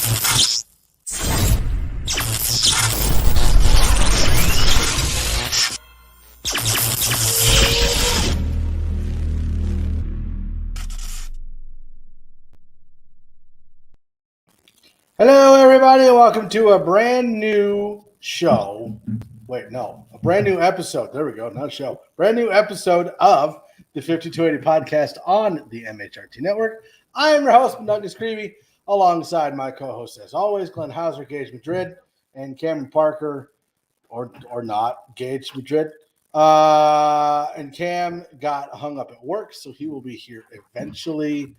Hello, everybody, and welcome to a brand new show. Wait, no, a brand new episode. There we go, not a show. Brand new episode of the 5280 podcast on the MHRT network. I am your host, Douglas Creevy, alongside my co-host, as always, Glenn Hauser, Gage Madrid, and Cameron Parker, or not, Gage Madrid. And Cam got hung up at work, so he will be here eventually.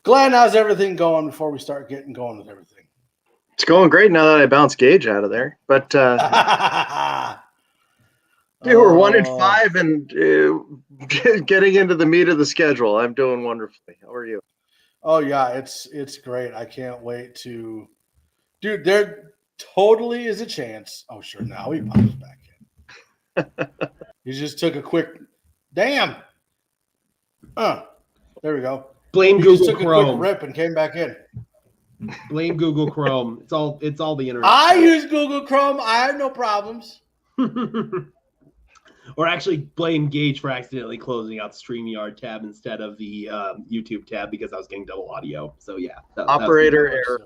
Glenn, how's everything going before we start getting going with everything? It's going great now that I bounced Gage out of there. But dude, we're 1-5 and getting into the meat of the schedule. I'm doing wonderfully. How are you? Oh yeah, it's great. I can't wait to, dude. There totally is a chance. Oh sure, now he pops back in. He just took a quick, damn. There we go. Blame he Google just took Chrome. A quick rip and came back in. Blame Google Chrome. It's all the internet. I use Google Chrome. I have no problems. Or actually blame Gage for accidentally closing out the StreamYard tab instead of the YouTube tab because I was getting double audio. So yeah. Operator error.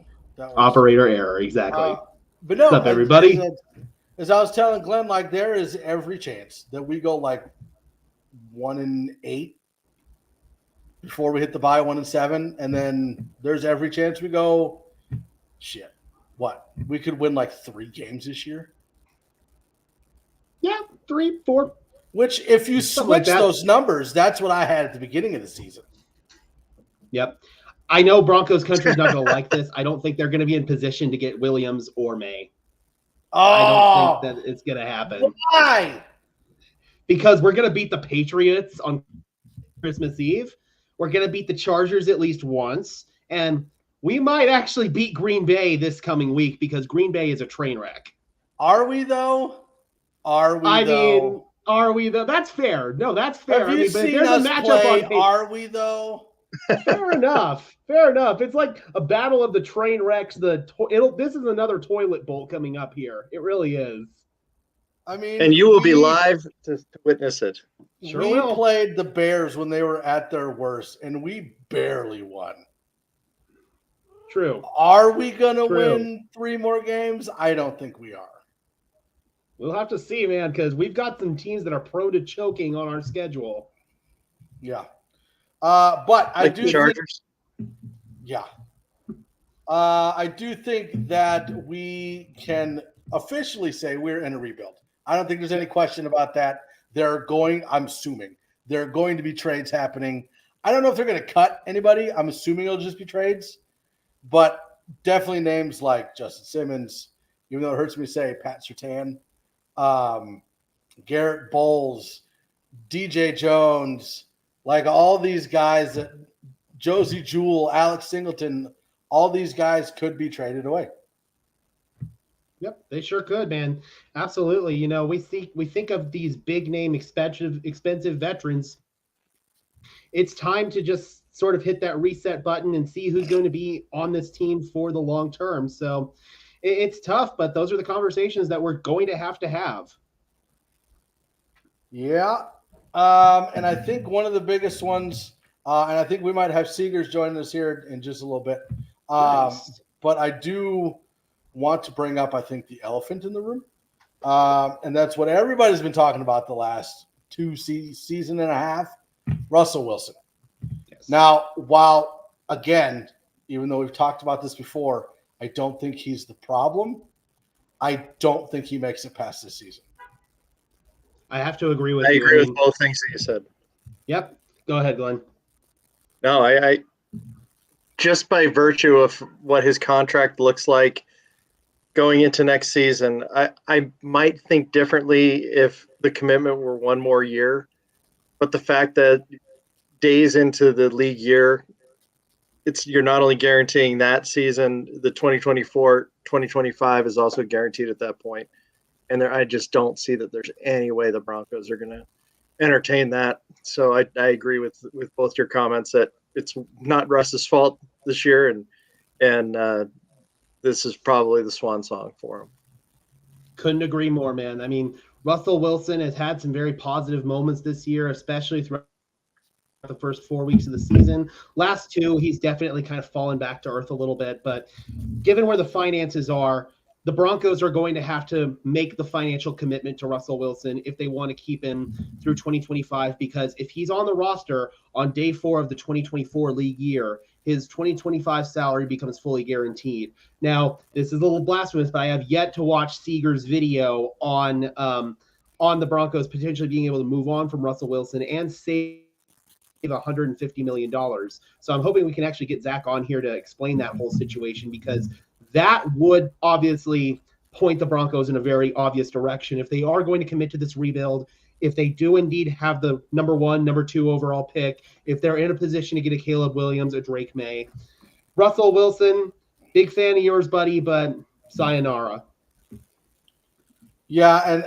Operator error, exactly. But no, what's up, everybody? As I was telling Glenn, like there is every chance that we go like 1-8 before we hit the bye, 1-7, and then there's every chance we go. Shit, what? We could win like 3 games this year. Yeah, 3, 4. Which, if you switch those numbers, that's what I had at the beginning of the season. Yep. I know Broncos country's not going to like this. I don't think they're going to be in position to get Williams or May. I don't think that it's going to happen. Why? Because we're going to beat the Patriots on Christmas Eve. We're going to beat the Chargers at least once. And we might actually beat Green Bay this coming week because Green Bay is a train wreck. Are we, though? Are we, though? That's fair. No, that's fair. Have you seen us play? Are we, though? Fair enough. Fair enough. It's like a battle of the train wrecks. This is another toilet bowl coming up here. It really is. I mean, and you will be live to witness it. Sure we played the Bears when they were at their worst, and we barely won. True. Are we going to win 3 more games? I don't think we are. We'll have to see, man, because we've got some teams that are prone to choking on our schedule. Yeah. But I do Chargers. I do think that we can officially say we're in a rebuild. I don't think there's any question about that. I'm assuming there are going to be trades happening. I don't know if they're going to cut anybody. I'm assuming it'll just be trades, but definitely names like Justin Simmons, even though it hurts me to say Pat Surtain, Garrett Bowles, DJ Jones, like all these guys, Josie Jewell, Alex Singleton, all these guys could be traded away. Yep, they sure could, man. Absolutely. You know, we think of these big name, expensive veterans. It's time to just sort of hit that reset button and see who's going to be on this team for the long term. So it's tough, but those are the conversations that we're going to have. Yeah. And I think one of the biggest ones, and I think we might have Seegers joining us here in just a little bit. Nice. But I do want to bring up, I think, the elephant in the room. And that's what everybody's been talking about the last 2 season and a half, Russell Wilson. Yes. Now, while, again, even though we've talked about this before, I don't think he's the problem. I don't think he makes it past this season. I have to agree with you. I agree with both things that you said. Yep. Go ahead, Glenn. No, I just by virtue of what his contract looks like going into next season, I might think differently if the commitment were 1 more year. But the fact that days into the league year, you're not only guaranteeing that season, the 2024-2025 is also guaranteed at that point. And I just don't see that there's any way the Broncos are going to entertain that. So I agree with both your comments that it's not Russ's fault this year, and this is probably the swan song for him. Couldn't agree more, man. I mean, Russell Wilson has had some very positive moments this year, especially throughout the first 4 weeks of the season. Last two, he's definitely kind of fallen back to earth a little bit. But given where the finances are, the Broncos are going to have to make the financial commitment to Russell Wilson if they want to keep him through 2025, because if he's on the roster on day 4 of the 2024 league year, his 2025 salary becomes fully guaranteed. Now, this is a little blasphemous, but I have yet to watch Seeger's video on the Broncos potentially being able to move on from Russell Wilson and save $150 million. So I'm hoping we can actually get Zach on here to explain that whole situation, because that would obviously point the Broncos in a very obvious direction. If they are going to commit to this rebuild, if they do indeed have the number 1, number 2 overall pick, if they're in a position to get a Caleb Williams, a Drake May. Russell Wilson, big fan of yours, buddy, but sayonara. Yeah,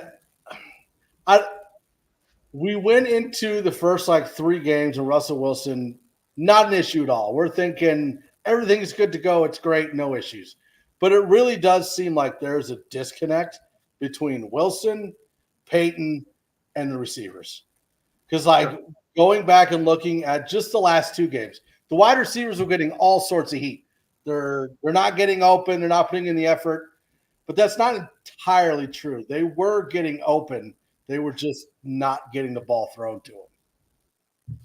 and we went into the first 3 games and Russell Wilson, not an issue at all. We're thinking everything's good to go. It's great, no issues. But it really does seem like there's a disconnect between Wilson, Peyton, and the receivers. Because going back and looking at just the last 2 games, the wide receivers were getting all sorts of heat. They're not getting open. They're not putting in the effort. But that's not entirely true. They were getting open. They were just not getting the ball thrown to them.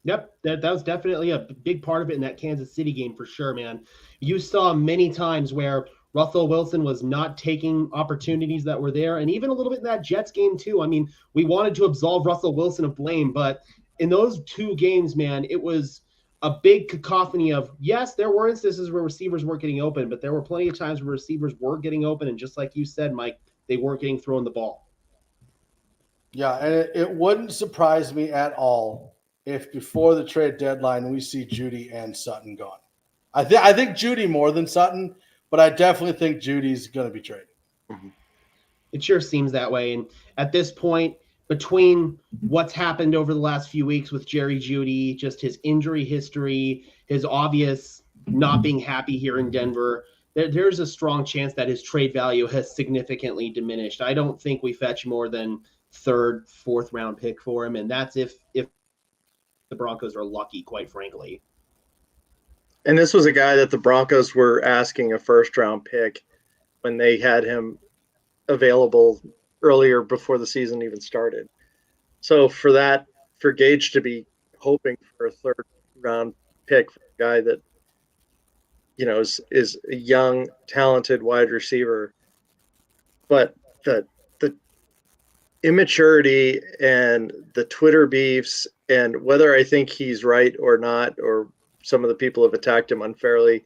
Yep, that was definitely a big part of it in that Kansas City game for sure, man. You saw many times where Russell Wilson was not taking opportunities that were there, and even a little bit in that Jets game too. I mean, we wanted to absolve Russell Wilson of blame, but in those 2 games, man, it was a big cacophony of, yes, there were instances where receivers weren't getting open, but there were plenty of times where receivers were getting open, and just like you said, Mike, they weren't getting thrown the ball. Yeah, and it wouldn't surprise me at all if before the trade deadline we see Judy and Sutton gone. I think Judy more than Sutton, but I definitely think Judy's going to be traded. Mm-hmm. It sure seems that way. And at this point, between what's happened over the last few weeks with Jerry Jeudy, just his injury history, his obvious not being happy here in Denver, there's a strong chance that his trade value has significantly diminished. I don't think we fetch more than 3rd, 4th round pick for him, and that's if the Broncos are lucky, quite frankly. And this was a guy that the Broncos were asking a 1st round pick when they had him available earlier before the season even started. So for Gage to be hoping for a 3rd round pick for a guy that, is a young, talented wide receiver, but the immaturity and the Twitter beefs, and whether I think he's right or not, or some of the people have attacked him unfairly,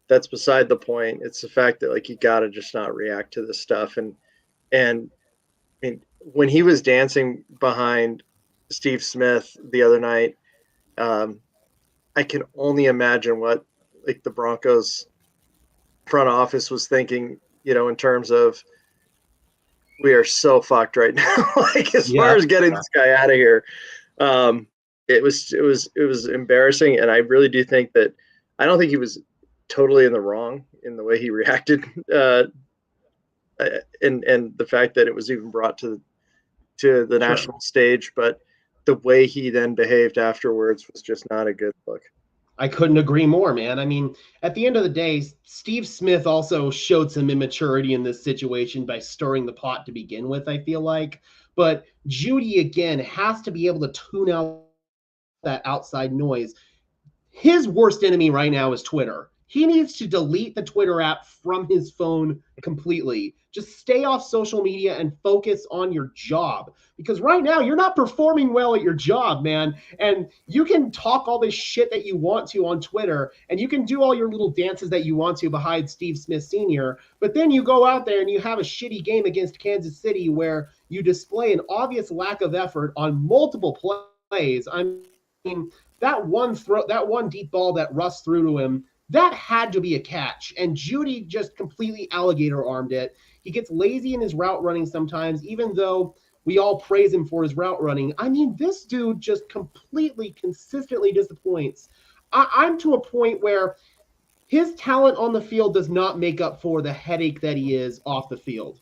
that's beside the point. It's the fact that you got to just not react to this stuff. And I mean, when he was dancing behind Steve Smith the other night, I can only imagine what the Broncos front office was thinking, in terms of, we are so fucked right now. Far as getting this guy out of here, it was embarrassing, and I really do think that I don't think he was totally in the wrong in the way he reacted, and the fact that it was even brought to the national stage, but the way he then behaved afterwards was just not a good look. I couldn't agree more, man. I mean, at the end of the day, Steve Smith also showed some immaturity in this situation by stirring the pot to begin with, I feel like. But Jeudy, again, has to be able to tune out that outside noise. His worst enemy right now is Twitter. He needs to delete the Twitter app from his phone completely. Just stay off social media and focus on your job. Because right now, you're not performing well at your job, man. And you can talk all this shit that you want to on Twitter, and you can do all your little dances that you want to behind Steve Smith Sr., but then you go out there and you have a shitty game against Kansas City where you display an obvious lack of effort on multiple plays. I mean, that one deep ball that Russ threw to him, that had to be a catch, and Jeudy just completely alligator armed it. He gets lazy in his route running sometimes, even though we all praise him for his route running. I mean, this dude just completely, consistently disappoints. I'm to a point where his talent on the field does not make up for the headache that he is off the field.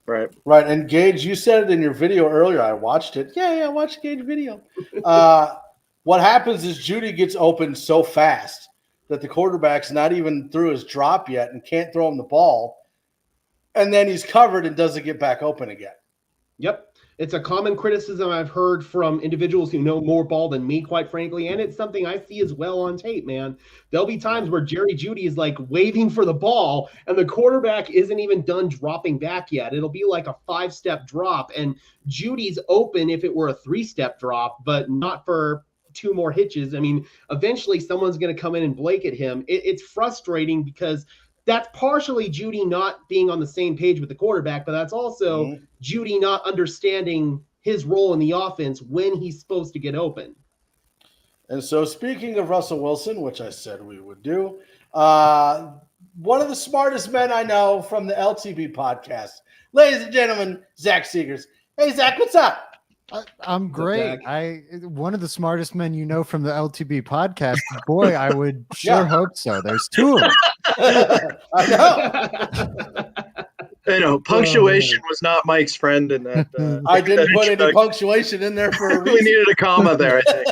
Right. Right. And Gage, you said it in your video earlier. I watched it. Yeah, watch Gage video. What happens is Judy gets open so fast that the quarterback's not even through his drop yet and can't throw him the ball. And then he's covered and doesn't get back open again. Yep. It's a common criticism I've heard from individuals who know more ball than me, quite frankly, and it's something I see as well on tape, man. There'll be times where Jerry Jeudy is like waving for the ball, and the quarterback isn't even done dropping back yet. It'll be like a 5-step drop, and Judy's open if it were a 3-step drop, but not for 2 more hitches. I mean, eventually someone's going to come in and blanket him. It's frustrating because that's partially Jeudy not being on the same page with the quarterback, but that's also Jeudy not understanding his role in the offense when he's supposed to get open. And so speaking of Russell Wilson, which I said we would do, one of the smartest men I know from the LTB podcast, ladies and gentlemen, Zach Seegers. Hey, Zach, what's up? I'm great. One of the smartest men you know from the LTB podcast. Boy, I would sure hope so. There's 2 of them. I know. Punctuation was not Mike's friend in that. I didn't put any punctuation in there for a reason. We needed a comma there, I think.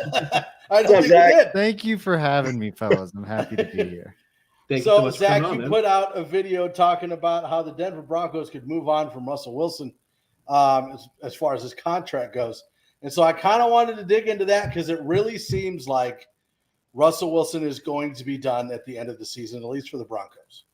I don't think we did. Thank you for having me, fellas. I'm happy to be here. So, Zach, you put out a video talking about how the Denver Broncos could move on from Russell Wilson as far as his contract goes. And so I kind of wanted to dig into that because it really seems like Russell Wilson is going to be done at the end of the season, at least for the Broncos.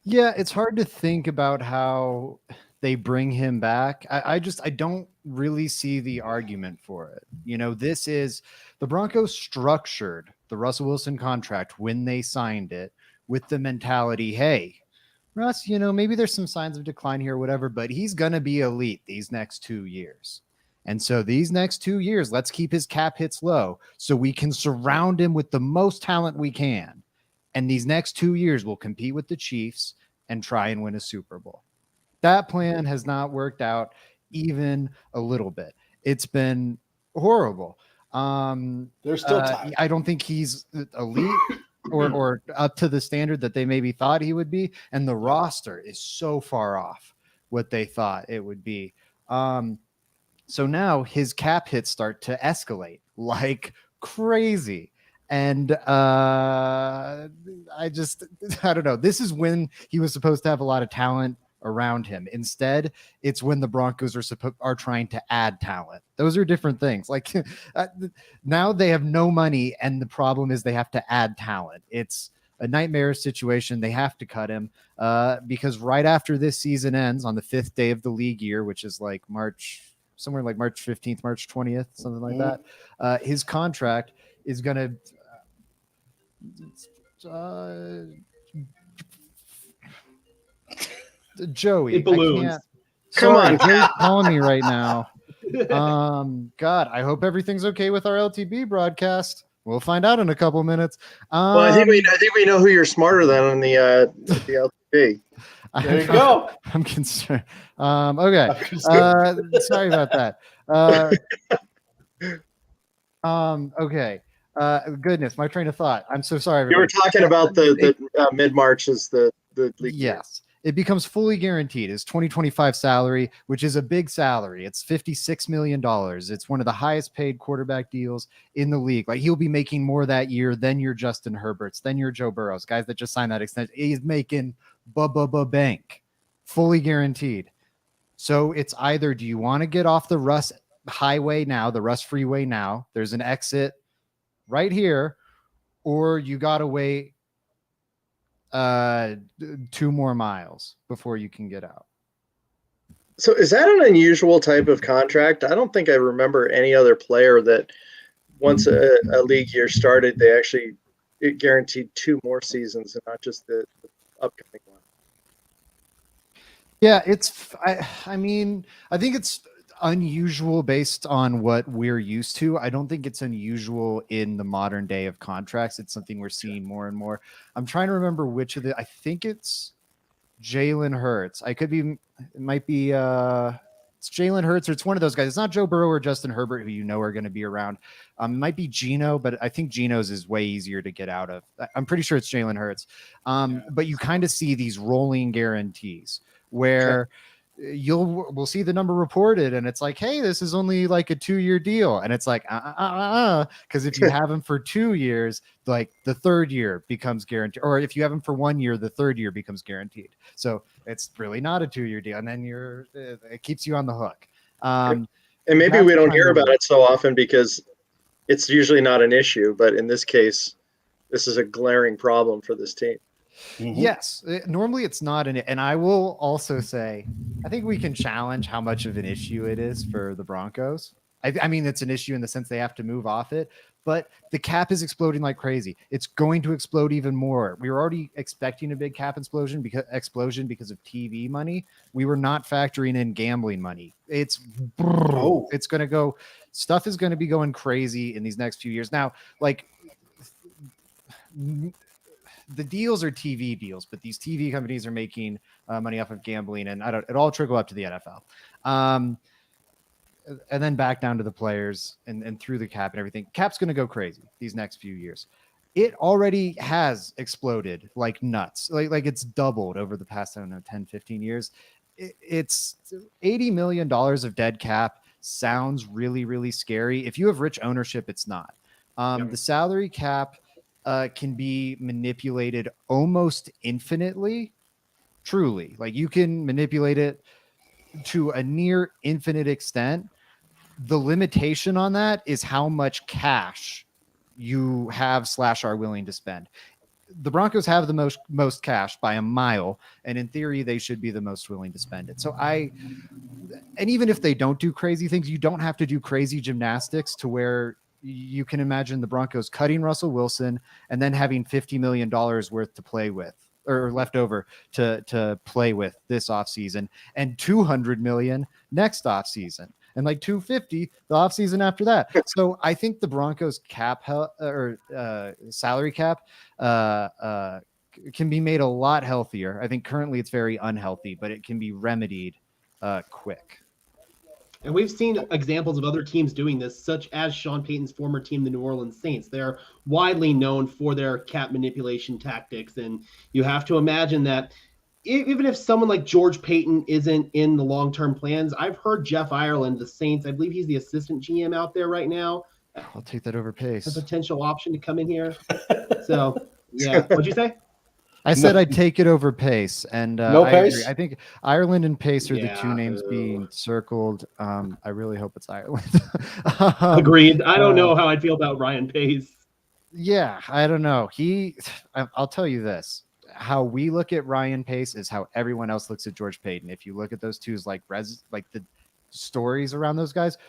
Yeah, it's hard to think about how they bring him back. I don't really see the argument for it. You know, this is the Broncos structured the Russell Wilson contract when they signed it with the mentality, hey, Russ, you know, maybe there's some signs of decline here, whatever, but he's going to be elite these next 2 years. And so these next 2 years, let's keep his cap hits low so we can surround him with the most talent we can. And these next 2 years, we'll compete with the Chiefs and try and win a Super Bowl. That plan has not worked out even a little bit. It's been horrible. There's still time. I don't think he's elite or up to the standard that they maybe thought he would be. And the roster is so far off what they thought it would be. So now his cap hits start to escalate like crazy. And I don't know. This is when he was supposed to have a lot of talent around him. Instead, it's when the Broncos are trying to add talent. Those are different things. Like now they have no money, and the problem is they have to add talent. It's a nightmare situation. They have to cut him because right after this season ends on the 5th day of the league year, which is like somewhere like March 15th, March 20th, something like that. His contract is going to Joey, it balloons. Come on, Joey's calling me right now. God, I hope everything's okay with our LTB broadcast. We'll find out in a couple minutes. Well, I think we know who you're smarter than on the LTB. There you go. I'm concerned. Okay. Sorry about that. Okay. Goodness, my train of thought. I'm so sorry. You were talking about the mid-March as the league. Yes. It becomes fully guaranteed. His 2025 salary, which is a big salary. It's $56 million. It's one of the highest paid quarterback deals in the league. Like he'll be making more that year than your Justin Herberts, than your Joe Burrows, guys that just signed that extension. He's making bank, fully guaranteed. So it's either, do you want to get off the Russ highway now, the Russ freeway now? There's an exit right here, or you got to wait 2 more miles before you can get out. So is that an unusual type of contract? I don't think I remember any other player that once a league year started, it guaranteed 2 more seasons and not just the upcoming one. Yeah, I mean, I think it's unusual based on what we're used to. I don't think it's unusual in the modern day of contracts. It's something we're seeing more and more. I'm trying to remember which of I think it's Jalen Hurts. It might be It's Jalen Hurts, or it's one of those guys. It's not Joe Burrow or Justin Herbert, who are going to be around. It might be Geno, but I think Geno's is way easier to get out of. I'm pretty sure it's Jalen Hurts. But you kind of see these rolling guarantees where we'll see the number reported and it's like, hey, this is only like a 2-year deal. And it's like, because if you have him for 2 years, like the third year becomes guaranteed. Or if you have him for 1 year, the third year becomes guaranteed. So it's really not a 2-year deal. And then it keeps you on the hook. And maybe we don't hear about it so often because it's usually not an issue. But in this case, this is a glaring problem for this team. Mm-hmm. Yes, normally it's not and I will also say, I think we can challenge how much of an issue it is for the Broncos. I mean, it's an issue in the sense they have to move off it, but the cap is exploding like crazy. It's going to explode even more. We were already expecting a big cap explosion because of TV money. We were not factoring in gambling money. It's going to go. Stuff is going to be going crazy in these next few years. Now, like, the deals are TV deals, but these TV companies are making money off of gambling, and it all trickle up to the NFL. And then back down to the players and through the cap and everything. Cap's going to go crazy these next few years. It already has exploded like nuts. Like it's doubled over the past, 10, 15 years. It's $80 million of dead cap. Sounds really, really scary. If you have rich ownership, it's not. The salary cap can be manipulated almost infinitely, truly. Like you can manipulate it to a near infinite extent. The limitation on that is how much cash you have / are willing to spend. The Broncos have the most cash by a mile, and in theory, they should be the most willing to spend it. So and even if they don't do crazy things, you don't have to do crazy gymnastics to where you can imagine the Broncos cutting Russell Wilson and then having $50 million worth to play with, or left over to play with this offseason, and $200 million next offseason, and like $250 the offseason after that. So I think the Broncos cap salary cap can be made a lot healthier. I think currently it's very unhealthy, but it can be remedied quick. And we've seen examples of other teams doing this, such as Sean Payton's former team, the New Orleans Saints. They're widely known for their cap manipulation tactics. And you have to imagine that even if someone like George Payton isn't in the long-term plans, I've heard Jeff Ireland, the Saints, I believe he's the assistant GM out there right now. I'll take that over Pace. A potential option to come in here. So, yeah. What'd you say? I said I'd take it over Pace, and Pace? agree. I think Ireland and Pace are the two names being circled. I really hope it's Ireland. Agreed. I don't know how I'd feel about Ryan Pace. Yeah, I don't know. I'll tell you this. How we look at Ryan Pace is how everyone else looks at George Payton. If you look at those two as like the stories around those guys,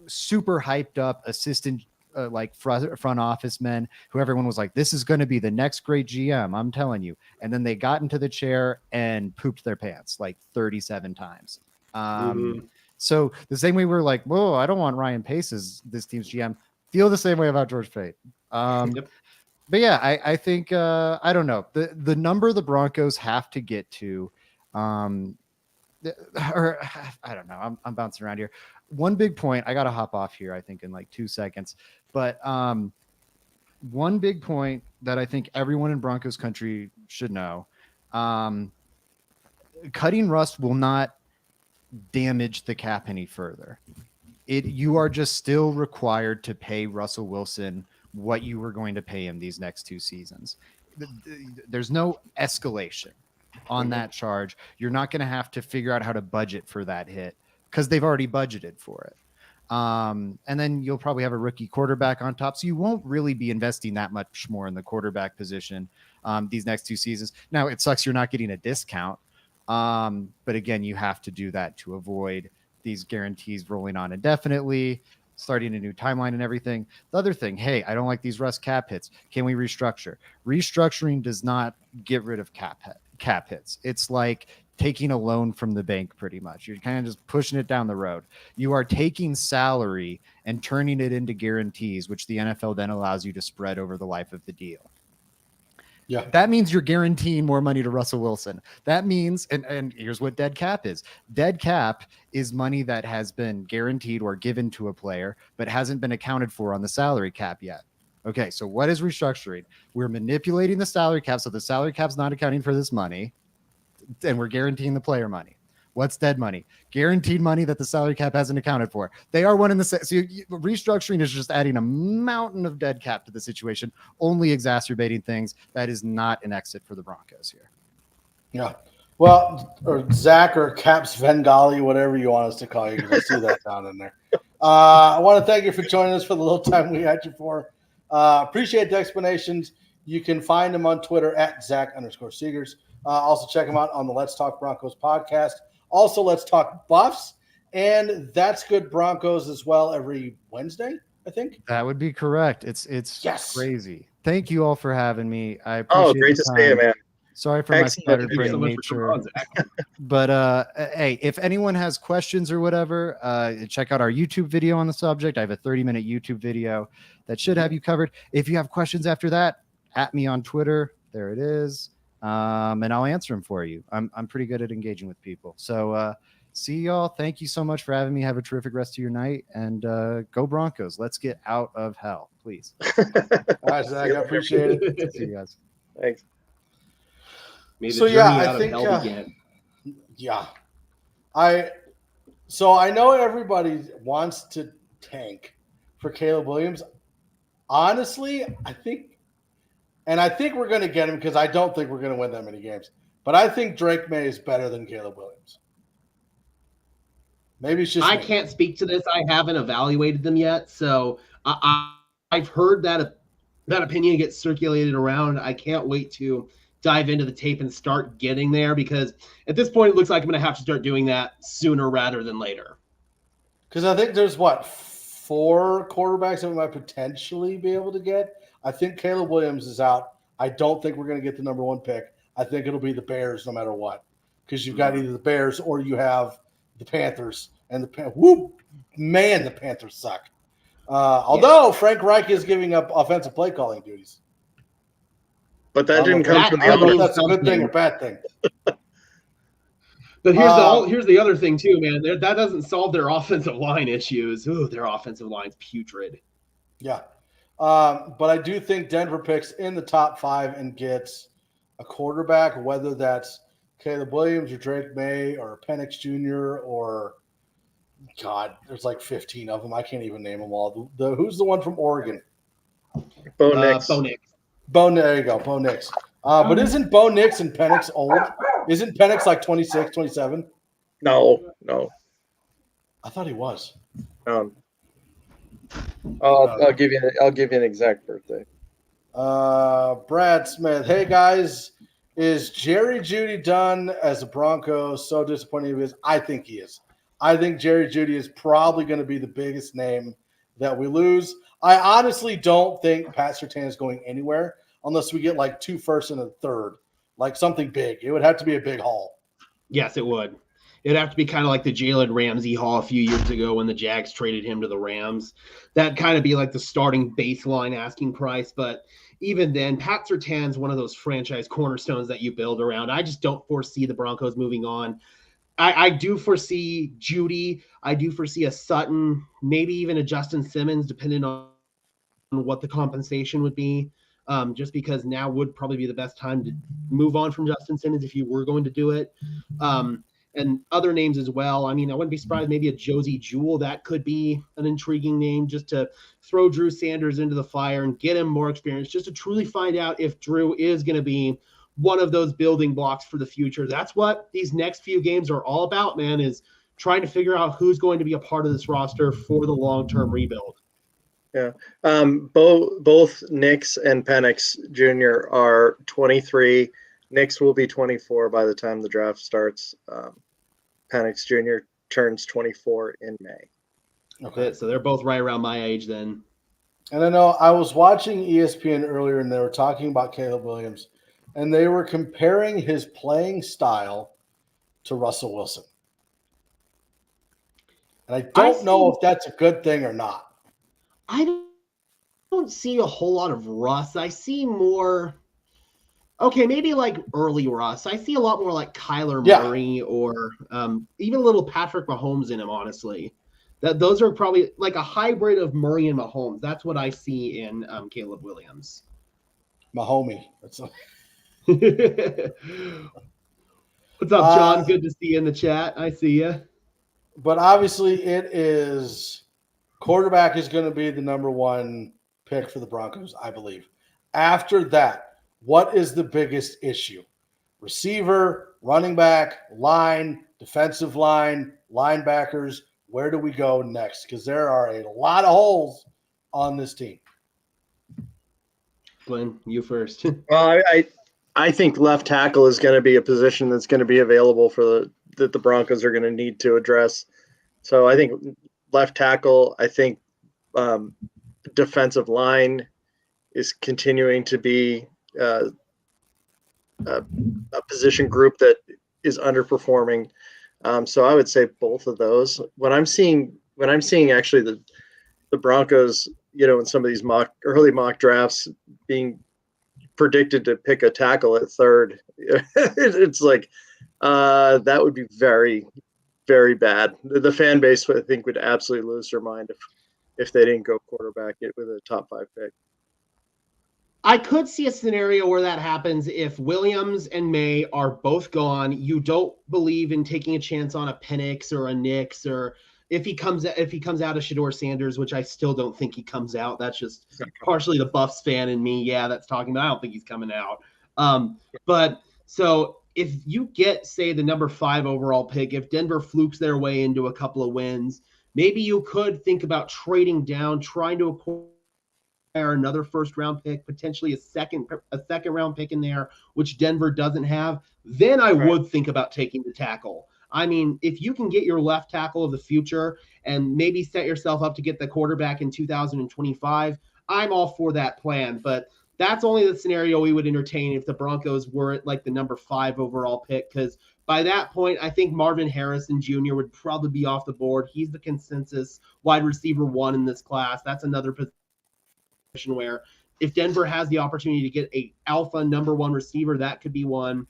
super hyped up assistant like front office men who everyone was like, this is going to be the next great GM, I'm telling you. And then they got into the chair and pooped their pants like 37 times. So the same way we're like, whoa, I don't want Ryan Pace as this team's GM. Feel the same way about George Payton. But yeah, I think, I don't know, the number the Broncos have to get to, or I don't know, I'm bouncing around here. One big point, I got to hop off here, I think in like 2 seconds, but one big point that I think everyone in Broncos country should know, cutting Russ will not damage the cap any further. You are just still required to pay Russell Wilson what you were going to pay him these next 2 seasons. There's no escalation on that charge. You're not going to have to figure out how to budget for that hit because they've already budgeted for it. And then you'll probably have a rookie quarterback on top. So you won't really be investing that much more in the quarterback position these next 2 seasons. Now, it sucks you're not getting a discount. But again, you have to do that to avoid these guarantees rolling on indefinitely, starting a new timeline and everything. The other thing, hey, I don't like these Russ cap hits. Can we restructure? Restructuring does not get rid of cap hits. It's like taking a loan from the bank pretty much. You're kind of just pushing it down the road. You are taking salary and turning it into guarantees, which the NFL then allows you to spread over the life of the deal. Yeah. That means you're guaranteeing more money to Russell Wilson. That means, and here's what dead cap is. Dead cap is money that has been guaranteed or given to a player, but hasn't been accounted for on the salary cap yet. Okay, so what is restructuring? We're manipulating the salary cap, so the salary cap's not accounting for this money, and we're guaranteeing the player money. What's dead money? Guaranteed money that the salary cap hasn't accounted for. They are one in the same. So restructuring is just adding a mountain of dead cap to the situation, only exacerbating things. That is not an exit for the Broncos here. Yeah. Well, or Zach or Caps Vengali, whatever you want us to call you, because I see that down in there. I want to thank you for joining us for the little time we had you for. Appreciate the explanations. You can find him on Twitter at Zach_Seegers. Also check him out on the Let's Talk Broncos podcast. Also, Let's Talk Buffs, and That's Good Broncos as well every Wednesday, I think. That would be correct. It's yes. Crazy. Thank you all for having me. I appreciate Oh, great to see you, man. Sorry for my scatterbrained nature. But hey, if anyone has questions or whatever, check out our YouTube video on the subject. I have a 30-minute YouTube video that should have you covered. If you have questions after that, at me on Twitter. There it is. And I'll answer them for you. I'm pretty good at engaging with people. So see y'all. Thank you so much for having me. Have a terrific rest of your night, and go Broncos. Let's get out of hell, please. All right, Zach, I appreciate it. See you guys. Thanks. So yeah, I think yeah. I know everybody wants to tank for Caleb Williams. Honestly, I think we're going to get him because I don't think we're going to win that many games. But I think Drake May is better than Caleb Williams. Maybe it's just I can't speak to this. I haven't evaluated them yet, so I've heard that opinion get circulated around. I can't wait to dive into the tape and start getting there, because at this point it looks like I'm going to have to start doing that sooner rather than later. Because I think there's 4 quarterbacks that we might potentially be able to get. I think Caleb Williams is out. I don't think we're going to get the number 1 pick. I think it'll be the Bears no matter what, because you've got either the Bears or you have the Panthers. And the Panthers suck. Although Frank Reich is giving up offensive play calling duties. But that didn't come from the I don't know if offense. that's a good thing or bad thing. But here's the other thing too, man. That doesn't solve their offensive line issues. Ooh, their offensive line's putrid. Yeah. But I do think Denver picks in the top 5 and gets a quarterback, whether that's Caleb Williams or Drake May or Penix Jr. or God, there's 15 of them. I can't even name them all. Who's the one from Oregon? Bo Nix. There you go, Bo Nix. But isn't Bo Nix and Penix old? Isn't Penix 26, 27? No. I thought he was. I'll give you an exact birthday. Brad Smith. Hey guys, is Jerry Jeudy done as a Broncos? So disappointing he is. I think he is. I think Jerry Jeudy is probably going to be the biggest name that we lose. I honestly don't think Pat Surtain is going anywhere unless we get 2 firsts and a third, something big. It would have to be a big haul. Yes, it would. It'd have to be kind of like the Jalen Ramsey haul a few years ago when the Jags traded him to the Rams. That'd kind of be the starting baseline asking price. But even then, Pat Surtain's one of those franchise cornerstones that you build around. I just don't foresee the Broncos moving on. I do foresee Jeudy. I do foresee a Sutton, maybe even a Justin Simmons, depending on what the compensation would be. Just because now would probably be the best time to move on from Justin Simmons if you were going to do it. And other names as well. I mean, I wouldn't be surprised maybe a Josie Jewell. That could be an intriguing name just to throw Drew Sanders into the fire and get him more experience, just to truly find out if Drew is going to be one of those building blocks for the future. That's what these next few games are all about, man, is trying to figure out who's going to be a part of this roster for the long-term rebuild. Yeah. Both Nix and Penix Jr. are 23. Nix will be 24 by the time the draft starts. Penix Jr. turns 24 in May. Okay, so they're both right around my age then. And I know I was watching ESPN earlier, and they were talking about Caleb Williams, and they were comparing his playing style to Russell Wilson. And I don't know if that's a good thing or not. I don't see a whole lot of Russ. I see more Okay, maybe like early Russ. I see a lot more like Kyler Yeah. Murray or even a little Patrick Mahomes in him, honestly. Those are probably like a hybrid of Murray and Mahomes. That's what I see in Caleb Williams. My homie. What's up, John? Good to see you in the chat. I see you. But obviously, it is quarterback is going to be the number one pick for the Broncos, I believe. After that, what is the biggest issue? Receiver, running back, line, defensive line, linebackers. Where do we go next? Because there are a lot of holes on this team. Glenn, you first. Well, I think left tackle is going to be a position that's going to be available for that the Broncos are going to need to address. So I think left tackle. I think defensive line is continuing to be a position group that is underperforming. So I would say both of those. When I'm seeing actually the Broncos, in some of these early mock drafts being predicted to pick a tackle at third, it's like that would be very, very bad. The fan base, I think, would absolutely lose their mind if they didn't go quarterback with a top 5 pick. I could see a scenario where that happens if Williams and May are both gone. You don't believe in taking a chance on a Penix or a Nix, or if he comes out of Shedeur Sanders, which I still don't think he comes out. That's just partially the Buffs fan in me. Yeah, that's talking about. I don't think he's coming out. But so if you get, say, the number 5 overall pick, if Denver flukes their way into a couple of wins, maybe you could think about trading down, trying to acquire another first-round pick, potentially a second round pick in there, which Denver doesn't have. Then I would think about taking the tackle. I mean, if you can get your left tackle of the future and maybe set yourself up to get the quarterback in 2025, I'm all for that plan. But that's only the scenario we would entertain if the Broncos were at like the number 5 overall pick, because by that point, I think Marvin Harrison Jr. would probably be off the board. He's the consensus wide receiver 1 in this class. That's another position where if Denver has the opportunity to get a alpha number 1 receiver, that could be one.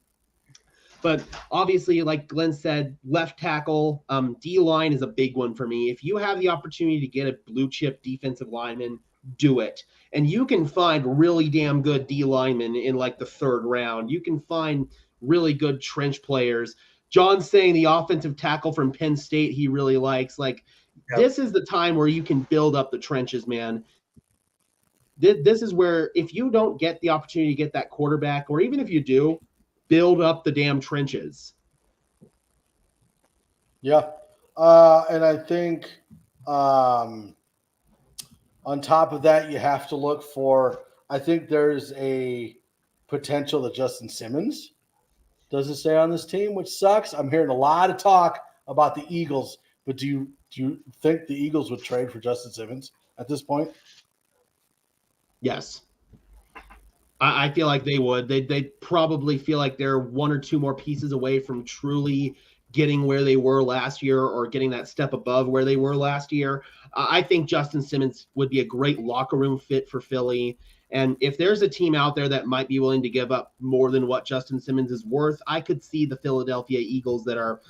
But obviously, like Glenn said, left tackle, D-line is a big one for me. If you have the opportunity to get a blue chip defensive lineman, do it. And you can find really damn good D linemen in like the 3rd round. You can find really good trench players. John's saying the offensive tackle from Penn State he really likes. Like, This is the time where you can build up the trenches, man. This is where if you don't get the opportunity to get that quarterback, or even if you do, build up the damn trenches. Yeah. And I think on top of that, you have to look for – I think there's a potential that Justin Simmons doesn't stay on this team, which sucks. I'm hearing a lot of talk about the Eagles, but do you think the Eagles would trade for Justin Simmons at this point? Yes. I feel like they would. They probably feel like they're 1 or 2 more pieces away from truly getting where they were last year, or getting that step above where they were last year. I think Justin Simmons would be a great locker room fit for Philly. And if there's a team out there that might be willing to give up more than what Justin Simmons is worth, I could see the Philadelphia Eagles that are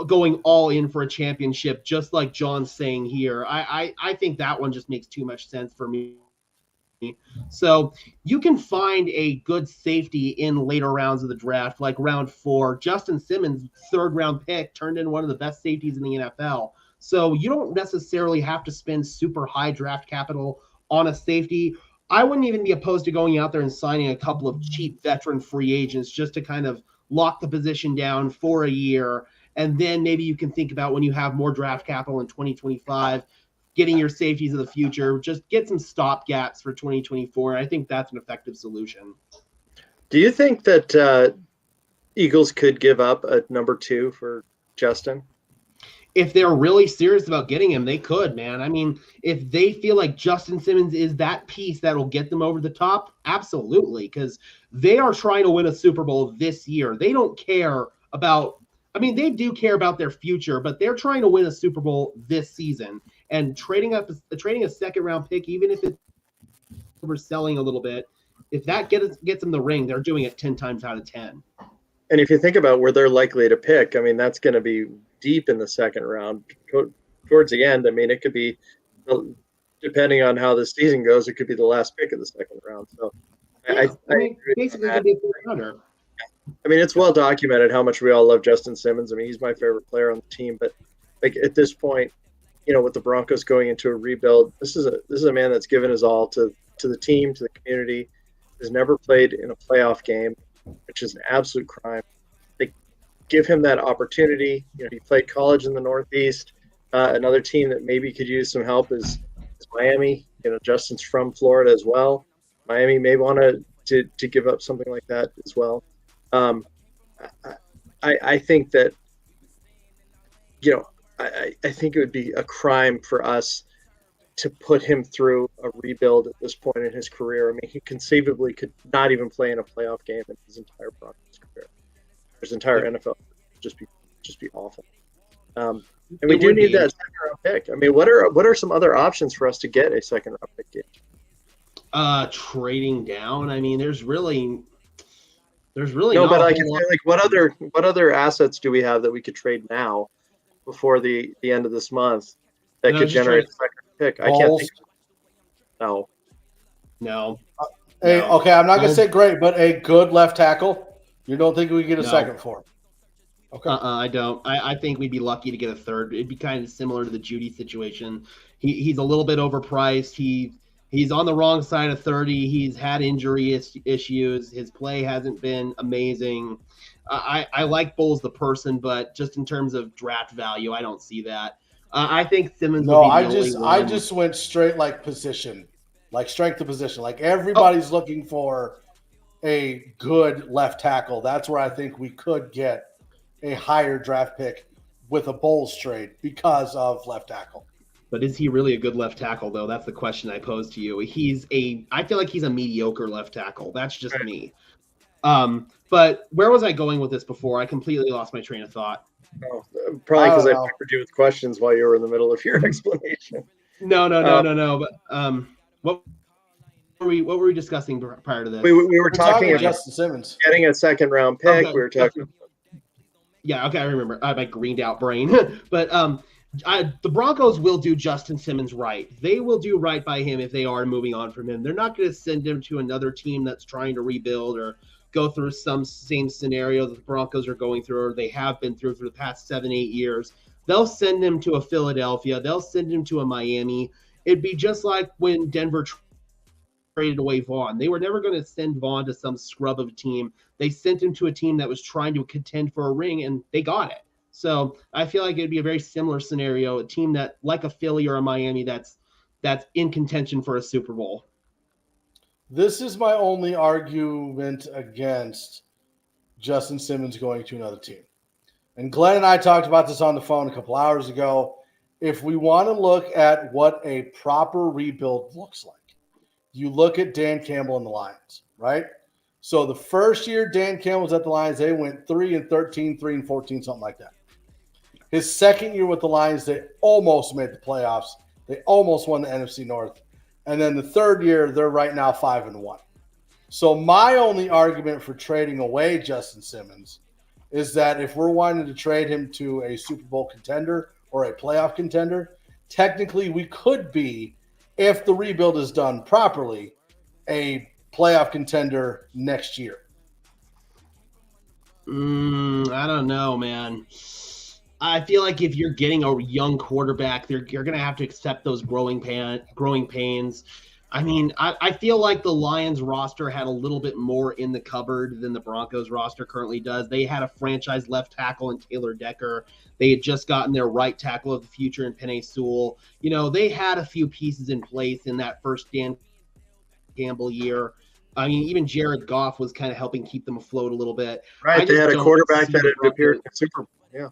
going all in for a championship, just like John's saying here. I think that one just makes too much sense for me. So you can find a good safety in later rounds of the draft, like round 4. Justin Simmons, 3rd round pick, turned in one of the best safeties in the NFL. So you don't necessarily have to spend super high draft capital on a safety. I wouldn't even be opposed to going out there and signing a couple of cheap veteran free agents just to kind of lock the position down for a year. And then maybe you can think about, when you have more draft capital in 2025, getting your safeties of the future, just get some stopgaps for 2024. I think that's an effective solution. Do you think that Eagles could give up a number 2 for Justin? If they're really serious about getting him, they could, man. I mean, if they feel like Justin Simmons is that piece that will get them over the top, absolutely, because they are trying to win a Super Bowl this year. They don't care about – I mean, they do care about their future, but they're trying to win a Super Bowl this season. And trading a 2nd round pick, even if it's overselling a little bit, if that gets them the ring, they're doing it 10 times out of 10. And if you think about where they're likely to pick, I mean, that's going to be deep in the second round. Towards the end, I mean, it could be, depending on how the season goes, it could be the last pick of the second round. So Yeah, I mean, basically, it could be a third rounder. I mean, it's well documented how much we all love Justin Simmons. I mean, he's my favorite player on the team. But like at this point, you know, with the Broncos going into a rebuild, this is a man that's given his all to the team, to the community. Has never played in a playoff game, which is an absolute crime. They give him that opportunity. You know, he played college in the Northeast. Another team that maybe could use some help is Miami. You know, Justin's from Florida as well. Miami may want to give up something like that as well. I think that, you know, I think it would be a crime for us to put him through a rebuild at this point in his career. I mean, he conceivably could not even play in a playoff game in his entire Broncos career. His entire NFL would just be awful. And we do need that second round pick. I mean, what are some other options for us to get a second round pick? Trading down. I mean, there's really no, but like what other assets do we have that we could trade now before the end of this month that could generate a second pick? I can't think. No. Okay, I'm not gonna say great, but a good left tackle. You don't think we get a second for him? Okay. I don't. I think we'd be lucky to get a third. It'd be kind of similar to the Judy situation. He's a little bit overpriced. He's on the wrong side of 30. He's had injury issues. His play hasn't been amazing. I like Bowles the person, but just in terms of draft value, I don't see that. I think Simmons. No, I just went straight like position, like strength of position. Like everybody's looking for a good left tackle. That's where I think we could get a higher draft pick with a Bowles trade because of left tackle. But is he really a good left tackle, though? That's the question I pose to you. I feel like he's a mediocre left tackle. That's just me. But where was I going with this before? I completely lost my train of thought. Oh, probably because I peppered you with questions while you were in the middle of your explanation. No. But what were we discussing prior to this? We were talking about Justin Simmons getting a second round pick. Okay. We were talking. Yeah, okay, I remember. I have my greened out brain. But the Broncos will do Justin Simmons right. They will do right by him if they are moving on from him. They're not going to send him to another team that's trying to rebuild or go through some same scenario that the Broncos are going through or they have been through for the past 7-8 years. They'll send him to a Philadelphia. They'll send him to a Miami. It'd be just like when Denver traded away Vaughn. They were never going to send Vaughn to some scrub of a team. They sent him to a team that was trying to contend for a ring, and they got it. So I feel like it'd be a very similar scenario, a team that, like a Philly or a Miami, that's in contention for a Super Bowl. This is my only argument against Justin Simmons going to another team. And Glenn and I talked about this on the phone a couple hours ago. If we want to look at what a proper rebuild looks like, you look at Dan Campbell and the Lions, right? So the first year Dan Campbell was at the Lions, they went 3-13, 3-14, something like that. His second year with the Lions, they almost made the playoffs. They almost won the NFC North. And then the third year, they're right now 5-1. So my only argument for trading away Justin Simmons is that if we're wanting to trade him to a Super Bowl contender or a playoff contender, technically we could be, if the rebuild is done properly, a playoff contender next year. I don't know, man. I feel like if you're getting a young quarterback, you're going to have to accept those growing pains. I mean, I feel like the Lions roster had a little bit more in the cupboard than the Broncos roster currently does. They had a franchise left tackle in Taylor Decker. They had just gotten their right tackle of the future in Penei Sewell. You know, they had a few pieces in place in that first Dan Campbell year. I mean, even Jared Goff was kind of helping keep them afloat a little bit. Right, they had a quarterback that had appeared in the Super Bowl. Yeah.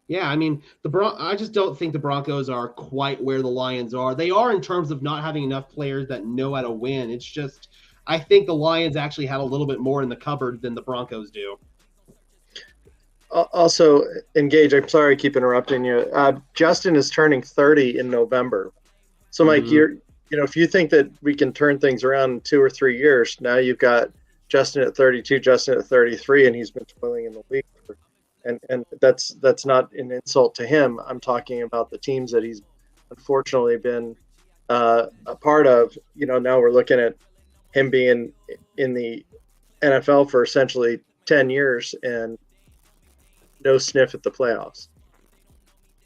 Yeah, I mean, I just don't think the Broncos are quite where the Lions are. They are in terms of not having enough players that know how to win. It's just, I think the Lions actually had a little bit more in the cupboard than the Broncos do. Also, Engage, I'm sorry I keep interrupting you. Justin is turning 30 in November. So, Mike, if you think that we can turn things around in 2 or 3 years, now you've got Justin at 32, Justin at 33, and he's been toiling in the league. And that's not an insult to him. I'm talking about the teams that he's unfortunately been a part of. Now we're looking at him being in the NFL for essentially 10 years and no sniff at the playoffs.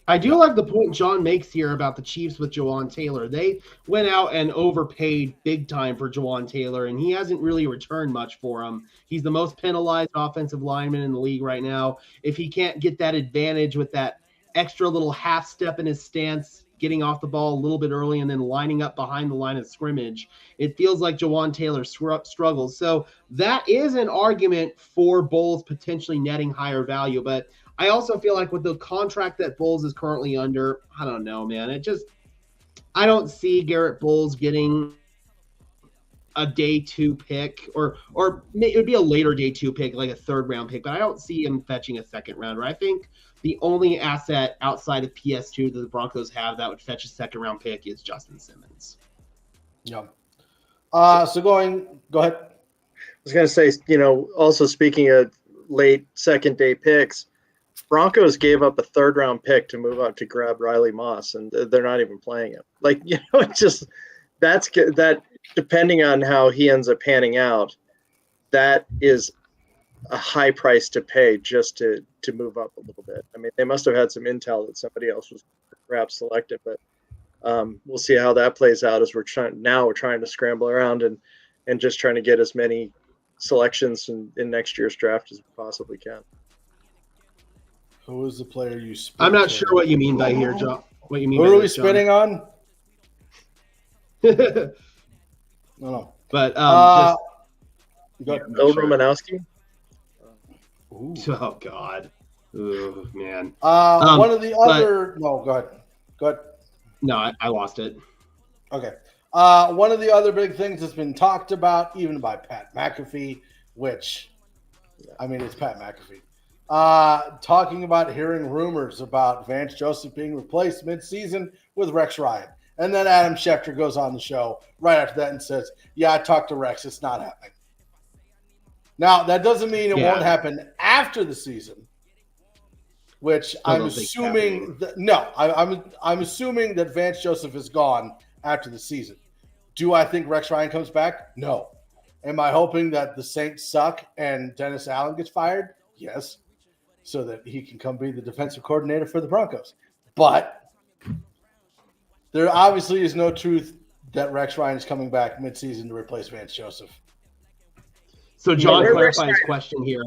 I do like the point John makes here about the Chiefs with Jawan Taylor. They went out and overpaid big time for Jawan Taylor, and he hasn't really returned much for him. He's the most penalized offensive lineman in the league right now. If he can't get that advantage with that extra little half step in his stance, getting off the ball a little bit early and then lining up behind the line of scrimmage, it feels like Jawan Taylor struggles. So that is an argument for Bowles potentially netting higher value, but I also feel like with the contract that Bowles is currently under, I don't know, man. I don't see Garrett Bowles getting a day 2 pick, or it would be a later day 2 pick, like a 3rd round pick, but I don't see him fetching a 2nd rounder. I think the only asset outside of PS2 that the Broncos have that would fetch a 2nd round pick is Justin Simmons. Yeah. So go ahead. I was going to say, also speaking of late 2nd day picks, Broncos gave up a 3rd round pick to move up to grab Riley Moss, and they're not even playing him. It's just that depending on how he ends up panning out, that is a high price to pay just to move up a little bit. I mean, they must have had some intel that somebody else was perhaps selected, but we'll see how that plays out as we're trying to scramble around and just trying to get as many selections in next year's draft as we possibly can. Who is the player you spit? I'm not sure what you mean by here, John. What you mean? Who are we spitting on? No. But Bill Romanowski. Ooh. Oh God. Oh man. One of the other. No, go ahead. No, I lost it. Okay. One of the other big things that's been talked about, even by Pat McAfee, which, I mean, it's Pat McAfee. Talking about hearing rumors about Vance Joseph being replaced mid-season with Rex Ryan. And then Adam Schefter goes on the show right after that and says, yeah, I talked to Rex. It's not happening. Now, that doesn't mean it won't happen after the season, which I'm assuming I'm assuming that Vance Joseph is gone after the season. Do I think Rex Ryan comes back? No. Am I hoping that the Saints suck and Dennis Allen gets fired? Yes. So that he can come be the defensive coordinator for the Broncos. But there obviously is no truth that Rex Ryan is coming back midseason to replace Vance Joseph. So John clarified his question here.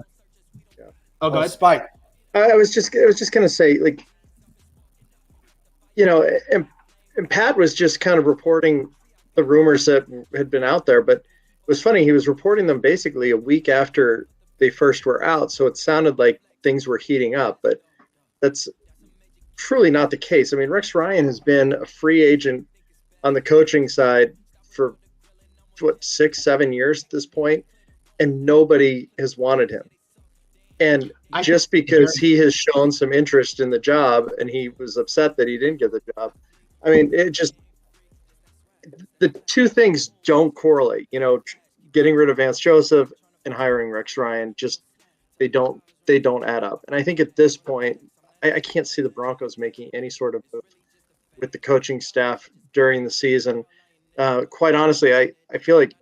Yeah. Oh, go ahead. Spike. I was just going to say, and Pat was just kind of reporting the rumors that had been out there, but it was funny. He was reporting them basically a week after they first were out. So it sounded like things were heating up, but that's truly not the case. I mean, Rex Ryan has been a free agent on the coaching side for 6-7 years at this point, and nobody has wanted him. And just because he has shown some interest in the job and he was upset that he didn't get the job, I mean, the two things don't correlate. Getting rid of Vance Joseph and hiring Rex Ryan, they don't add up. And I think at this point, I can't see the Broncos making any sort of move with the coaching staff during the season. Quite honestly, I feel like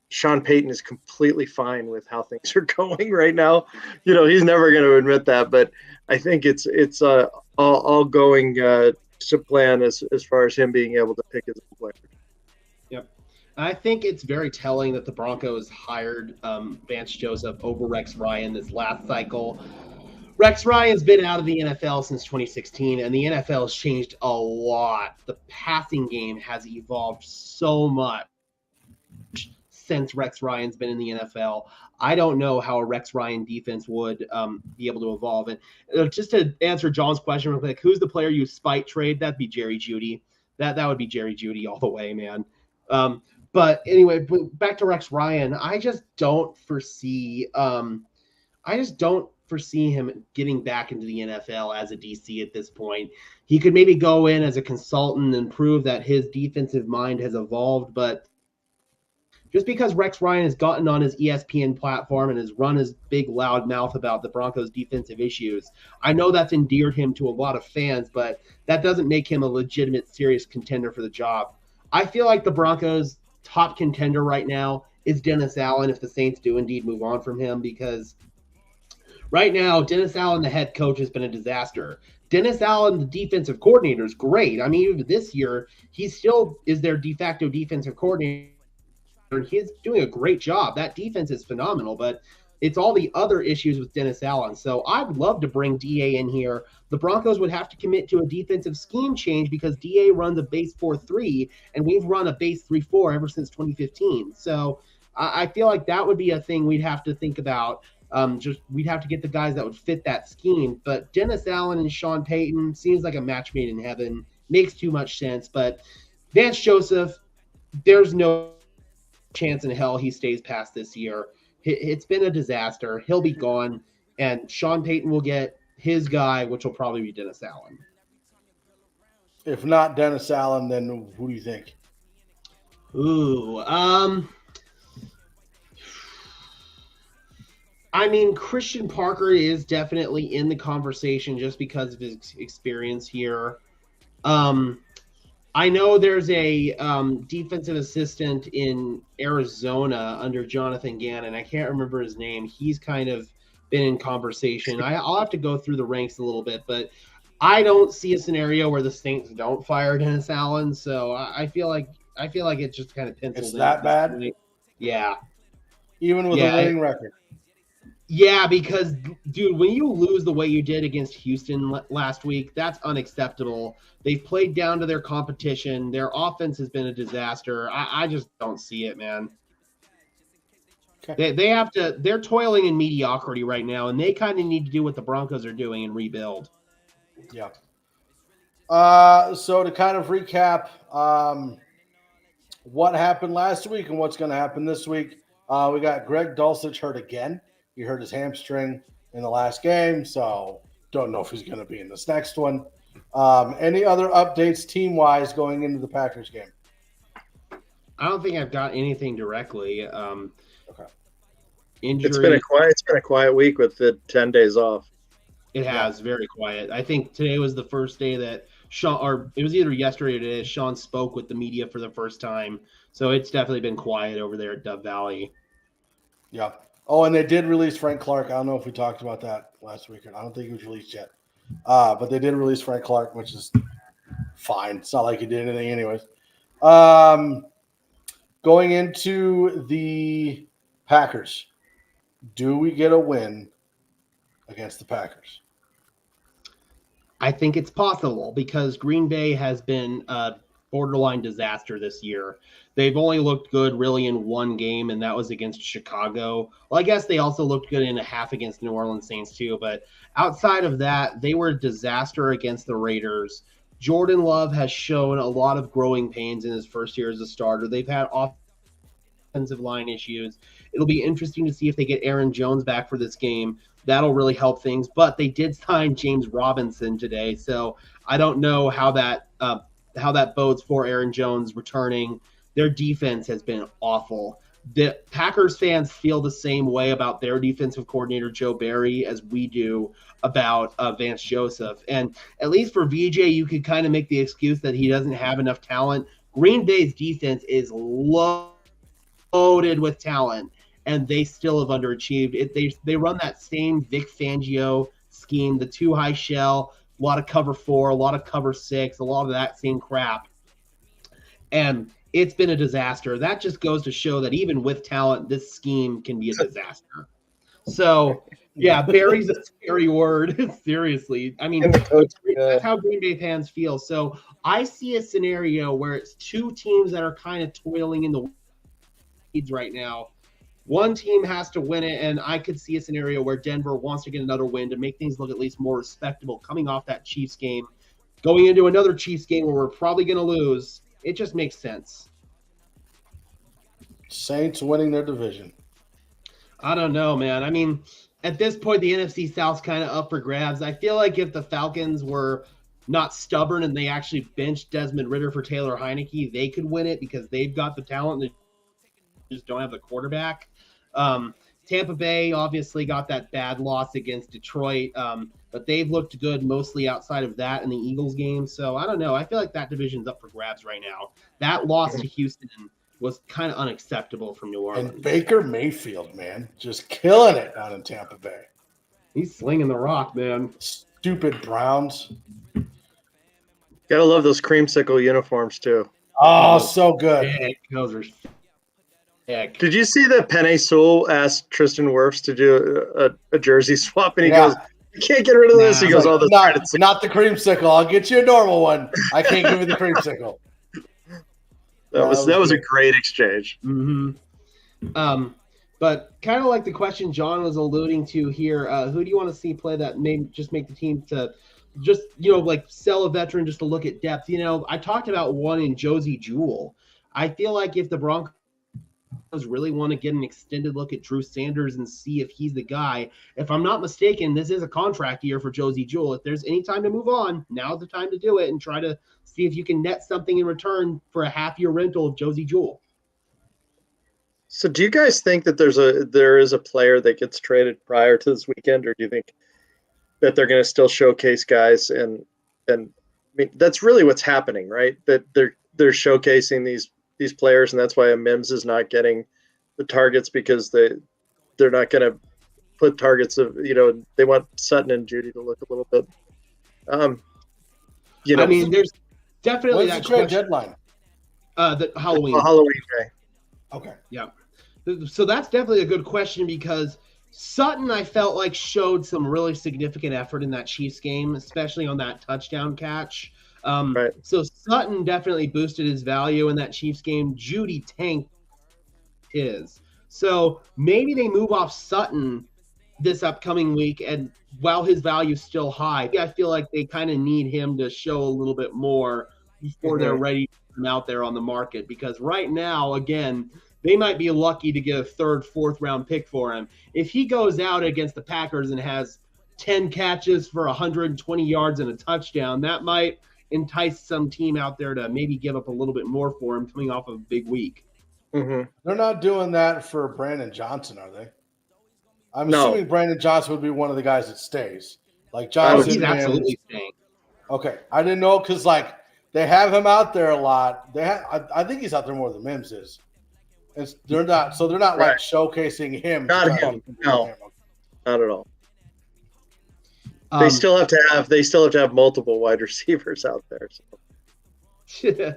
Sean Payton is completely fine with how things are going right now. He's never going to admit that, but I think it's all going to plan as far as him being able to pick his own player. Yep. I think it's very telling that the Broncos hired Vance Joseph over Rex Ryan this last cycle. Rex Ryan's been out of the NFL since 2016, and the NFL has changed a lot. The passing game has evolved so much since Rex Ryan's been in the NFL. I don't know how a Rex Ryan defense would be able to evolve. And just to answer John's question real quick, who's the player you spite trade? That'd be Jerry Jeudy. That would be Jerry Jeudy all the way, man. But anyway, back to Rex Ryan. I just don't foresee foresee him getting back into the NFL as a DC at this point. He could maybe go in as a consultant and prove that his defensive mind has evolved, but just because Rex Ryan has gotten on his ESPN platform and has run his big loud mouth about the Broncos' defensive issues, I know that's endeared him to a lot of fans, but that doesn't make him a legitimate, serious contender for the job. I feel like the Broncos' top contender right now is Dennis Allen if the Saints do indeed move on from him, because right now, Dennis Allen, the head coach, has been a disaster. Dennis Allen, the defensive coordinator, is great. I mean, even this year, he still is their de facto defensive coordinator. He's doing a great job. That defense is phenomenal, but it's all the other issues with Dennis Allen. So I'd love to bring DA in here. The Broncos would have to commit to a defensive scheme change because DA runs a base 4-3, and we've run a base 3-4 ever since 2015. So I feel like that would be a thing we'd have to think about. We'd have to get the guys that would fit that scheme. But Dennis Allen and Sean Payton seems like a match made in heaven. Makes too much sense. But Vance Joseph, there's no chance in hell he stays past this year. It's been a disaster. He'll be gone, and Sean Payton will get his guy, which will probably be Dennis Allen. If not Dennis Allen, then who do you think? Ooh, I mean, Christian Parker is definitely in the conversation just because of his experience here. I know there's a defensive assistant in Arizona under Jonathan Gannon. I can't remember his name. He's kind of been in conversation. I'll have to go through the ranks a little bit, but I don't see a scenario where the Saints don't fire Dennis Allen. So I feel like it's just kind of penciled in. It's that bad? Yeah. Even with a winning record. Yeah, because, dude, when you lose the way you did against Houston last week, that's unacceptable. They've played down to their competition. Their offense has been a disaster. I just don't see it, man. Okay. They're toiling in mediocrity right now, and they kind of need to do what the Broncos are doing and rebuild. Yeah. So to kind of recap what happened last week and what's going to happen this week, we got Greg Dulcich hurt again. He hurt his hamstring in the last game, so don't know if he's going to be in this next one. Any other updates team-wise going into the Packers game? I don't think I've got anything directly. Okay. Injury. It's been a quiet week with the 10 days off. It has, very quiet. I think today was the first day that Sean, or it was either yesterday or today, Sean spoke with the media for the first time. So it's definitely been quiet over there at Dove Valley. Yeah. Oh, and they did release Frank Clark. I don't know if we talked about that last week. I don't think he was released yet. But they did release Frank Clark, which is fine. It's not like he did anything anyways. Going into the Packers, do we get a win against the Packers? I think it's possible because Green Bay has been a borderline disaster this year. They've only looked good really in one game, and that was against Chicago. Well, I guess they also looked good in a half against New Orleans Saints too, but outside of that, they were a disaster against the Raiders. Jordan Love has shown a lot of growing pains in his first year as a starter. They've had offensive line issues. It'll be interesting to see if they get Aaron Jones back for this game. That'll really help things, but they did sign James Robinson today, so I don't know how that bodes for Aaron Jones returning. Their defense has been awful. The Packers fans feel the same way about their defensive coordinator, Joe Barry, as we do about Vance Joseph. And at least for VJ, you could kind of make the excuse that he doesn't have enough talent. Green Bay's defense is loaded with talent, and they still have underachieved. They run that same Vic Fangio scheme, the two high shell, a lot of cover 4, a lot of cover 6, a lot of that same crap. And it's been a disaster. That just goes to show that even with talent, this scheme can be a disaster. So, yeah, Barry's a scary word. Seriously. I mean, that's how Green Bay fans feel. So I see a scenario where it's two teams that are kind of toiling in the weeds right now. One team has to win it, and I could see a scenario where Denver wants to get another win to make things look at least more respectable coming off that Chiefs game. Going into another Chiefs game where we're probably going to lose, it just makes sense. Saints winning their division. I don't know, man. I mean, at this point, the NFC South's kind of up for grabs. I feel like if the Falcons were not stubborn and they actually benched Desmond Ridder for Taylor Heineke, they could win it because they've got the talent. They just don't have the quarterback. Tampa Bay obviously got that bad loss against Detroit, but they've looked good mostly outside of that in the Eagles game. So I don't know. I feel like that division's up for grabs right now. That loss to Houston was kind of unacceptable from New Orleans. And Baker Mayfield, man, just killing it down in Tampa Bay. He's slinging the rock, man. Stupid Browns. Gotta love those creamsicle uniforms too. Oh, so good. Heck, those are heck. Did you see that Penei Sewell asked Tristan Wirfs to do a jersey swap, and he goes, "You can't get rid of this." He goes, "Oh, not the creamsicle. I'll get you a normal one. I can't give you the creamsicle." That was a great exchange. Mm-hmm. But kind of like the question John was alluding to here, who do you want to see play that may just make the team to just, like sell a veteran just to look at depth? I talked about one in Josie Jewell. I feel like if the Broncos really want to get an extended look at Drew Sanders and see if he's the guy, if I'm not mistaken, this is a contract year for Josie Jewell. If there's any time to move on, now's the time to do it and try to see if you can net something in return for a half-year rental of Josie Jewell. So do you guys think that there is a player that gets traded prior to this weekend, or do you think that they're going to still showcase guys and I mean, that's really what's happening, right? That they're showcasing these players, and that's why Mims is not getting the targets, because they're not going to put targets of, they want Sutton and Judy to look a little bit I mean, there's definitely that trade deadline. The Halloween day. Okay. Yeah. So that's definitely a good question, because Sutton, I felt like, showed some really significant effort in that Chiefs game, especially on that touchdown catch. Right. So Sutton definitely boosted his value in that Chiefs game. Judy tanked his. So maybe they move off Sutton this upcoming week, and while his value is still high, I feel like they kind of need him to show a little bit more before they're ready to put him out there on the market. Because right now, again, they might be lucky to get a third, fourth round pick for him. If he goes out against the Packers and has 10 catches for 120 yards and a touchdown, that might entice some team out there to maybe give up a little bit more for him coming off of a big week. Mm-hmm. They're not doing that for Brandon Johnson, are they? I'm assuming Brandon Johnson would be one of the guys that stays. Like Johnson. He's absolutely staying. Okay. I didn't know, because they have him out there a lot. I think he's out there more than Mims is. They're not like showcasing him. Not him. No, not at all. They still have to have multiple wide receivers out there. So.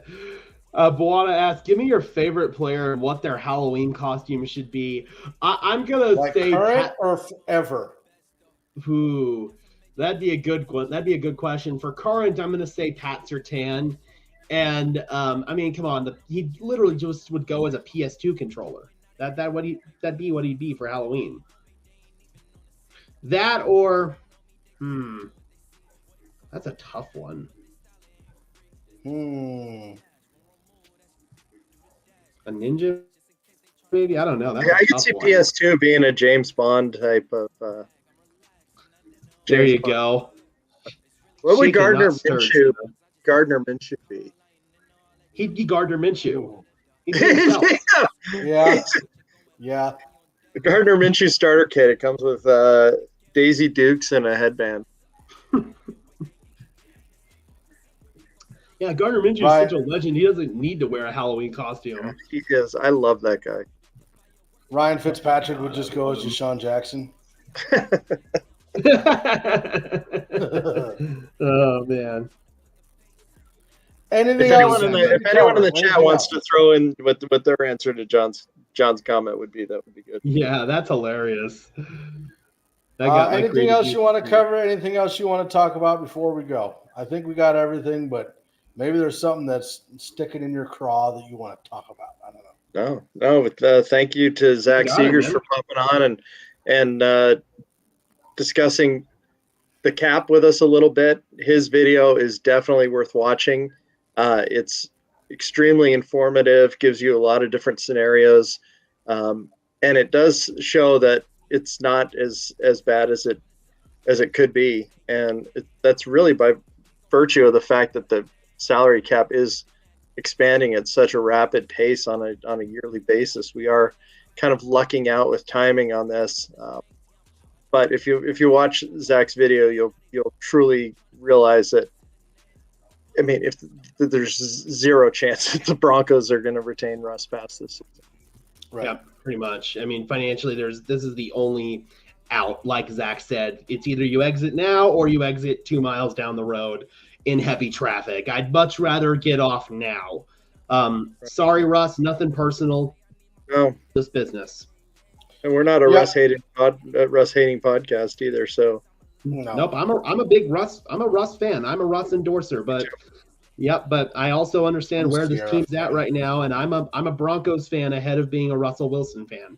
Buana asks, give me your favorite player and what their Halloween costume should be. I'm gonna say current or ever. Ooh, that'd be a good one. That'd be a good question. For current, I'm gonna say Pat Surtain. And I mean, come on, he literally just would go as a PS2 controller. That'd be what he'd be for Halloween. That or that's a tough one. A ninja, maybe? I don't know. I could see PS2 being a James Bond type of. There you go. What would Gardner Minshew be? He'd be Gardner Minshew. Yeah. The Gardner Minshew starter kit. It comes with Daisy Dukes and a headband. Yeah, Gardner Minshew is such a legend. He doesn't need to wear a Halloween costume. He is. I love that guy. Ryan Fitzpatrick would just go as Deshaun Jackson. Oh, man. If anyone in the chat wants to throw in what their answer to John's comment would be, that would be good. Yeah, that's hilarious. Anything else you want to cover? Anything else you want to talk about before we go? I think we got everything, but maybe there's something that's sticking in your craw that you want to talk about. I don't know. No. Thank you to Zach Seegers for popping on and discussing the cap with us a little bit. His video is definitely worth watching. It's extremely informative, gives you a lot of different scenarios, and it does show that it's not as bad as it could be, and that's really by virtue of the fact that the salary cap is expanding at such a rapid pace on a yearly basis. We are kind of lucking out with timing on this, but if you watch Zach's video, you'll truly realize that. I mean, if there's zero chance that the Broncos are going to retain Russ past this season. Right. Yeah, pretty much. I mean, financially, this is the only out. Like Zach said, it's either you exit now or you exit 2 miles down the road in heavy traffic. I'd much rather get off now. Sorry, Russ, nothing personal. No, just business. And we're not a Russ hating podcast either. So. No. Nope, I'm a big Russ. I'm a Russ fan. I'm a Russ endorser, but but I also understand where this team's at right now, and I'm a Broncos fan ahead of being a Russell Wilson fan.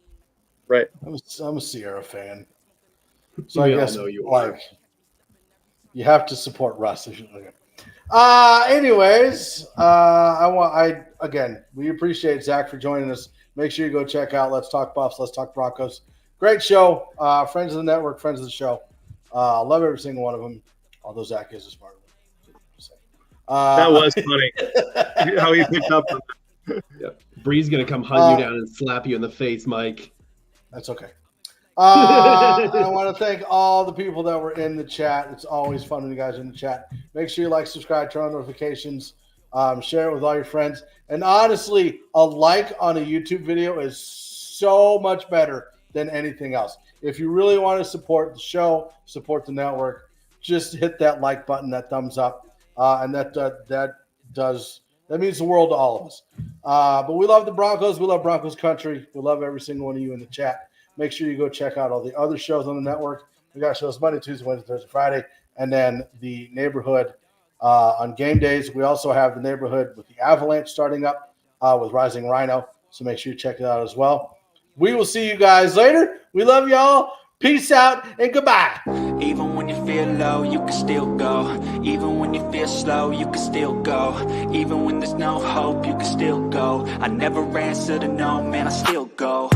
Right. I'm a Sierra fan. So I guess you have to support Russ. Anyways, we appreciate Zach for joining us. Make sure you go check out Let's Talk Buffs, Let's Talk Broncos. Great show. Friends of the network, friends of the show. Love every single one of them, although Zach is a smart one. That was funny. How he picked up on that. Yep. Bree's going to come hunt you down and slap you in the face, Mike. That's okay. I want to thank all the people that were in the chat. It's always fun when you guys are in the chat. Make sure you like, subscribe, turn on notifications, share it with all your friends. And honestly, a like on a YouTube video is so much better than anything else. If you really want to support the show, support the network, just hit that like button, that thumbs up, and that means the world to all of us. But we love the Broncos. We love Broncos country. We love every single one of you in the chat. Make sure you go check out all the other shows on the network. We got shows Monday, Tuesday, Wednesday, Thursday, Friday, and then the neighborhood on game days. We also have the neighborhood with the Avalanche starting up with Rising Rhino. So make sure you check it out as well. We will see you guys later. We love y'all. Peace out and goodbye. Even when you feel low, you can still go. Even when you feel slow, you can still go. Even when there's no hope, you can still go. I never answer to no, man, I still go.